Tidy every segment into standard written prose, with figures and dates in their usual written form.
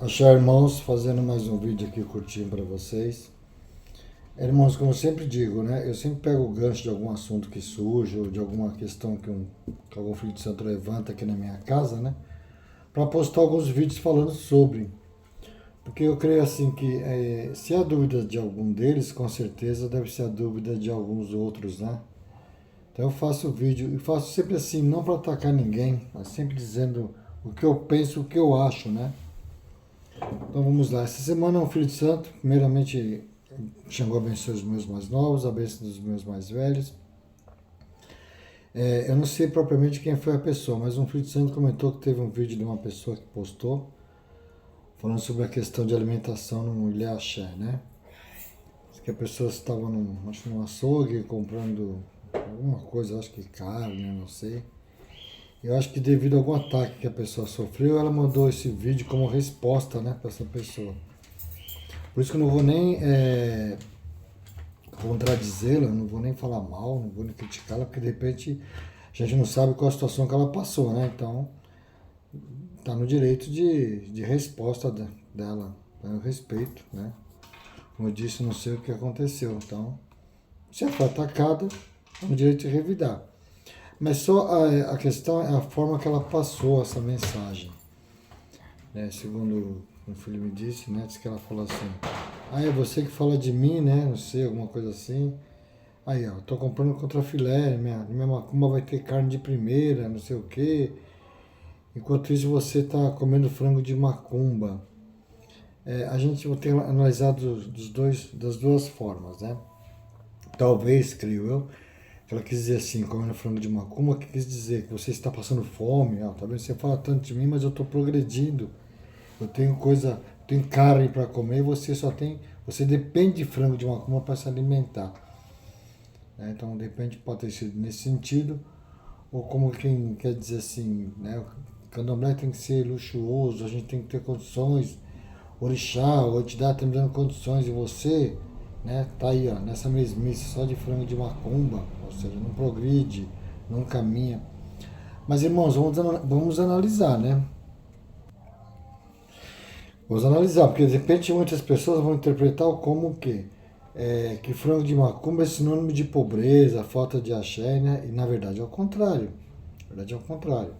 Axé, irmãos, fazendo mais um vídeo aqui curtinho para vocês. Irmãos, como eu sempre digo, né? Eu sempre pego o gancho de algum assunto que surge ou de alguma questão que algum filho de santo levanta aqui na minha casa, né? Para postar alguns vídeos falando sobre. Porque eu creio assim que se há dúvida de algum deles, com certeza deve ser a dúvida de alguns outros, né? Então eu faço vídeo e faço sempre assim, não para atacar ninguém, mas sempre dizendo o que eu penso, o que eu acho, né? Então vamos lá. Essa semana é um filho de santo. Primeiramente, Xangô abençoe os meus mais novos, a bênção dos meus mais velhos. Eu não sei propriamente quem foi a pessoa, mas um filho de santo comentou que teve um vídeo de uma pessoa que postou falando sobre a questão de alimentação no Ilha Axé, né? Diz que a pessoa estava acho, num açougue comprando alguma coisa, acho que carne, não sei. Eu acho que devido a algum ataque que a pessoa sofreu, ela mandou esse vídeo como resposta, né, para essa pessoa. Por isso que eu não vou nem contradizê-la, não vou nem falar mal, não vou nem criticá-la, porque de repente a gente não sabe qual a situação que ela passou, né? Então tá no direito de resposta dela, eu respeito, né? Como eu disse, não sei o que aconteceu, então se ela foi atacada, tá no direito de revidar. Mas só a questão é a forma que ela passou essa mensagem, né? Segundo o filho me disse, né? Diz que ela falou assim: ah, é você que fala de mim, né? Não sei, alguma coisa assim. Aí, ó, tô comprando contra filé, minha macumba vai ter carne de primeira, não sei o quê. Enquanto isso você tá comendo frango de macumba. A gente vai ter analisado das duas formas, né? Talvez, creio eu, que ela quis dizer assim, comendo frango de macumba, que quis dizer que você está passando fome, ó, tá vendo? Você fala tanto de mim, mas eu tô progredindo. Eu tenho tenho carne para comer, você depende de frango de macumba para se alimentar. Né? Então, de repente, pode ter sido nesse sentido, ou como quem quer dizer assim, né? O candomblé tem que ser luxuoso, a gente tem que ter condições, orixá, o orixá está me dando condições, e você, né, tá aí, ó, nessa mesmice, só de frango de macumba, ou seja, não progride, não caminha. Mas, irmãos, vamos analisar, né? Vamos analisar, porque de repente muitas pessoas vão interpretar como que frango de macumba é sinônimo de pobreza, falta de axé, né? E na verdade é o contrário. Na verdade é o contrário.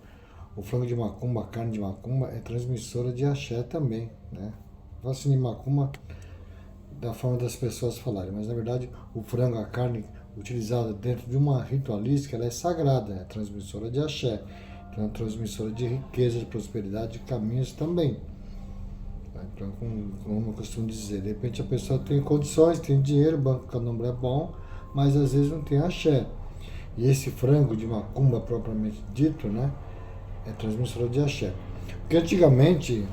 O frango de macumba, a carne de macumba é transmissora de axé também, né? Fala assim de macumba da forma das pessoas falarem, mas na verdade o frango, a carne utilizada dentro de uma ritualística, ela é sagrada, é transmissora de axé, então é transmissora de riqueza, de prosperidade, de caminhos também. Então, como eu costumo dizer, de repente a pessoa tem condições, tem dinheiro, o banco candomblé é bom, mas às vezes não tem axé. E esse frango de macumba propriamente dito, né, é transmissora de axé. Porque antigamente,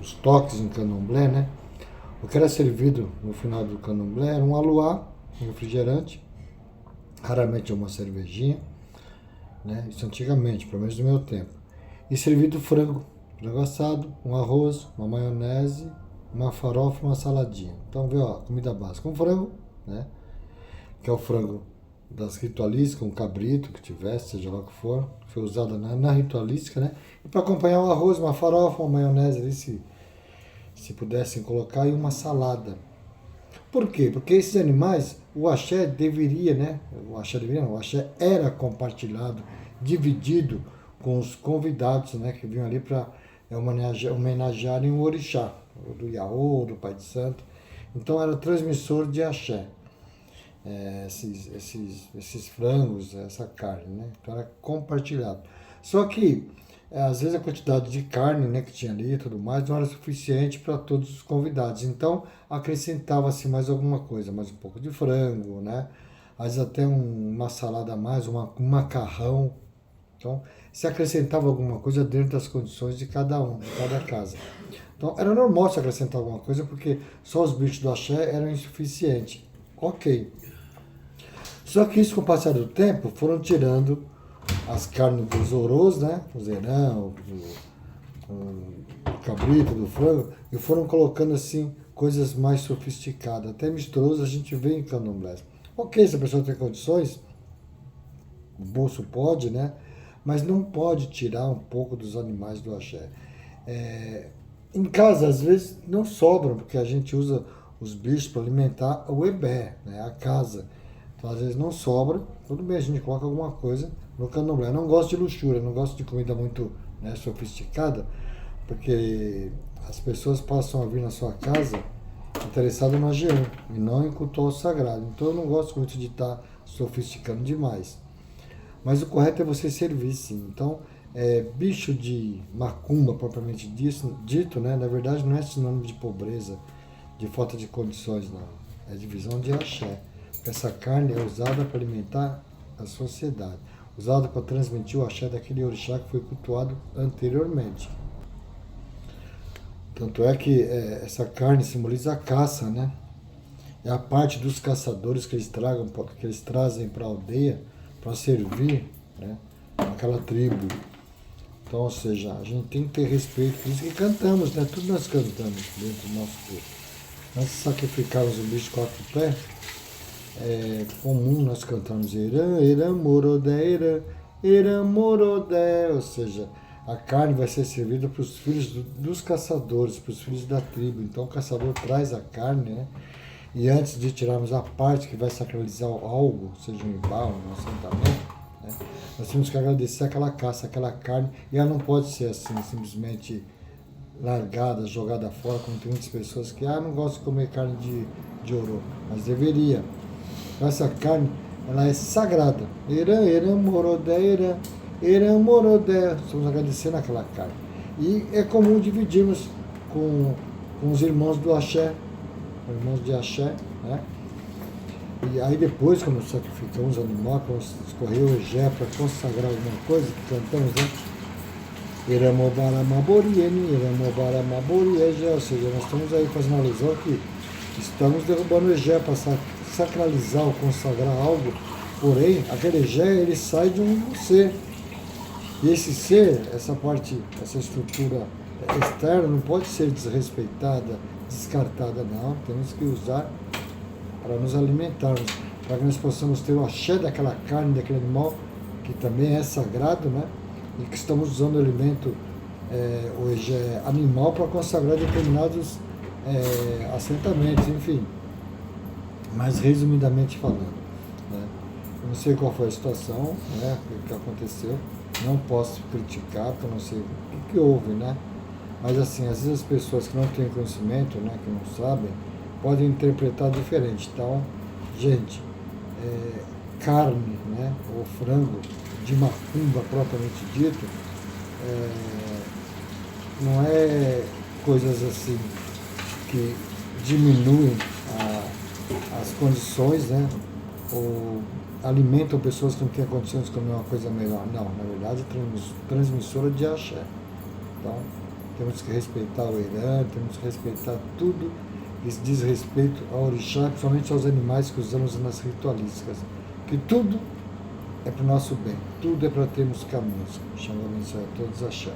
os toques em candomblé, né, o que era servido no final do candomblé era um aluá, um refrigerante, raramente uma cervejinha, né, isso antigamente, pelo menos no meu tempo. E servido frango assado, um arroz, uma maionese, uma farofa, uma saladinha. Então, vê, ó, comida básica, um frango, né, que é o frango das ritualísticas, um cabrito que tivesse, seja lá o que for, que foi usada na ritualística, né? E para acompanhar um arroz, uma farofa, uma maionese ali, se pudessem colocar, e uma salada. Por quê? Porque esses animais, o axé deveria, né? O axé deveria, não, o axé era compartilhado, dividido com os convidados, né? Que vinham ali para homenagearem o orixá, do Iaô, do Pai de Santo. Então era transmissor de axé. Esses frangos, essa carne, né? Então era compartilhado. Só que às vezes a quantidade de carne, né, que tinha ali e tudo mais não era suficiente para todos os convidados. Então acrescentava-se mais alguma coisa, mais um pouco de frango, né? Às vezes até uma salada a mais, um macarrão. Então se acrescentava alguma coisa dentro das condições de cada um, de cada casa. Então era normal se acrescentar alguma coisa porque só os bichos do axé eram insuficientes. Ok. Só que isso, com o passar do tempo, foram tirando as carnes dos orôs, né? O zerão, o cabrito, do frango, e foram colocando assim coisas mais sofisticadas. Até misterioso a gente vê em candomblé. Ok, se a pessoa tem condições, o bolso pode, né? Mas não pode tirar um pouco dos animais do axé. Em casa, às vezes, não sobram, porque a gente usa os bichos para alimentar o ebé, né, a casa. Então, às vezes, não sobra. Tudo bem, a gente coloca alguma coisa no candomblé. Eu não gosto de luxúria, não gosto de comida muito, né, sofisticada, porque as pessoas passam a vir na sua casa interessadas no agião e não em culto ao sagrado. Então, eu não gosto muito de estar sofisticando demais. Mas o correto é você servir, sim. Então, bicho de macumba, propriamente dito, né, na verdade não é sinônimo de pobreza, de falta de condições, não. É divisão de axé. Porque essa carne é usada para alimentar a sociedade, usada para transmitir o axé daquele orixá que foi cultuado anteriormente. Tanto é que essa carne simboliza a caça, né? É a parte dos caçadores que que eles trazem para a aldeia para servir, né, aquela tribo. Então, ou seja, a gente tem que ter respeito, por isso que cantamos, né? Tudo nós cantamos dentro do nosso corpo. Antes de sacrificarmos o bicho de quatro pés, é comum nós cantarmos Irã, Irã, Morodé, Irã, Irã, Morodé, ou seja, a carne vai ser servida para os filhos dos caçadores, para os filhos da tribo. Então o caçador traz a carne, né? E antes de tirarmos a parte que vai sacralizar algo, seja um ibá, um assentamento, né, nós temos que agradecer aquela caça, aquela carne, e ela não pode ser assim, simplesmente largada, jogada fora, como tem muitas pessoas que não gostam de comer carne de ouro, mas deveria. Essa carne, ela é sagrada. Irã, Irã, Morodé, Irã, Irã, Morodé. Estamos agradecendo aquela carne. E é comum dividirmos com os irmãos do axé, irmãos de axé, né? E aí depois, quando sacrificamos o animal, quando escorreu o egé para consagrar alguma coisa, que cantamos, né? Iramobara-maboriene, Iramobara-maboriege, ou seja, nós estamos aí fazendo uma alusão que estamos derrubando o egé para sacralizar ou consagrar algo, porém, aquele egé, ele sai de um ser. E esse ser, essa parte, essa estrutura externa não pode ser desrespeitada, descartada, não. Temos que usar para nos alimentarmos, para que nós possamos ter o axé daquela carne, daquele animal, que também é sagrado, né? E que estamos usando o alimento, hoje animal, para consagrar determinados assentamentos, enfim. Mas resumidamente falando, né? Eu não sei qual foi a situação, né, o que aconteceu, não posso criticar, porque eu não sei o que houve, né? Mas assim, às vezes as pessoas que não têm conhecimento, né, que não sabem, podem interpretar diferente. Então, gente, carne, né, ou frango de macumba propriamente dito, não é coisas assim que diminuem as condições, né, ou alimentam pessoas que não têm condições de comer uma coisa melhor. Não, na verdade, transmissora de axé. Então, temos que respeitar o Irã, temos que respeitar tudo que diz respeito ao orixá, principalmente aos animais que usamos nas ritualísticas. Que tudo é para o nosso bem, tudo é para termos caminhos. Chamamos a todos axé.